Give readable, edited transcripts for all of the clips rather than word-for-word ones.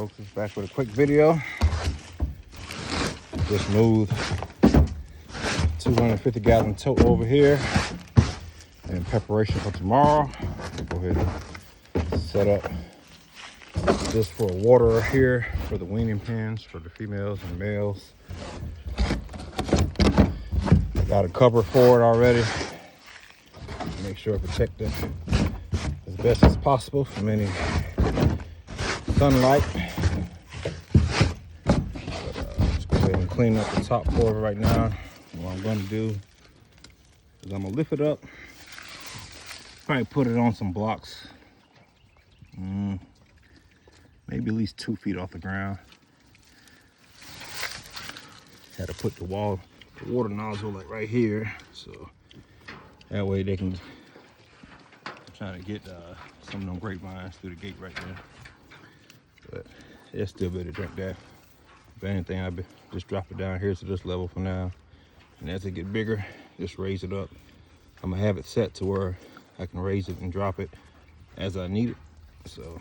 folks, is back with a quick video. Just moved 250-gallon tote over here in preparation for tomorrow. Go ahead and set up this for a waterer here for the weaning pens for the females and males. Got a cover for it already. Make sure to protect it as best as possible from any sunlight. Let's go ahead and clean up the top for it right now. What I'm going to do is I'm going to lift it up, probably put it on some blocks, maybe at least 2 feet off the ground. Had to put the water nozzle like right here, so that way they can. I'm trying to get some of them grapevines through the gate right there, but they'll still be able to drink that. If anything, I just drop it down here to this level for now, and as it get bigger, just raise it up. I'm gonna have it set to where I can raise it and drop it as I need it. So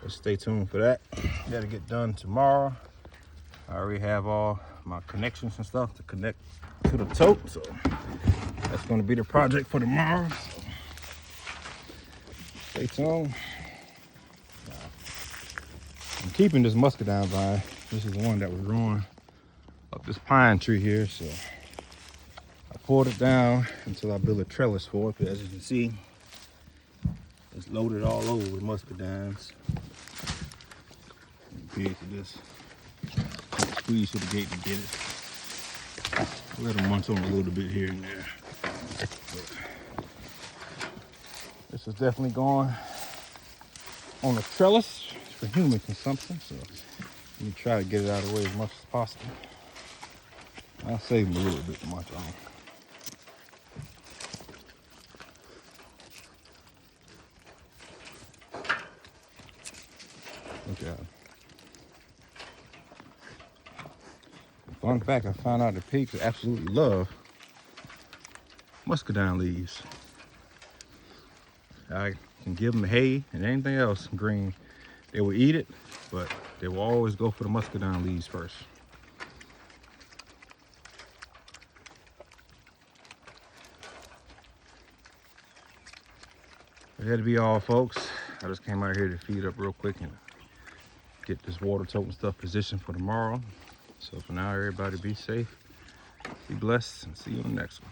let's stay tuned for that. Gotta get done tomorrow. I already have all my connections and stuff to connect to the tote, so that's going to be the project for tomorrow. So stay tuned. I'm keeping this muscadine vine. This is one that was growing up this pine tree here, so I pulled it down until I built a trellis for it. But as you can see, it's loaded all over with muscadines. Big to this. Squeeze to the gate to get it. Let them munch on a little bit here and there. But this is definitely going on a trellis for human consumption. So let me try to get it out of the way as much as possible. I'll save them a little bit to munch on. Look at it. Fun fact, I found out that pigs absolutely love muscadine leaves. I can give them hay and anything else green. They will eat it, but they will always go for the muscadine leaves first. That had to be all, folks. I just came out here to feed up real quick and get this water tote and stuff positioned for tomorrow. So for now, everybody be safe, be blessed, and see you on the next one.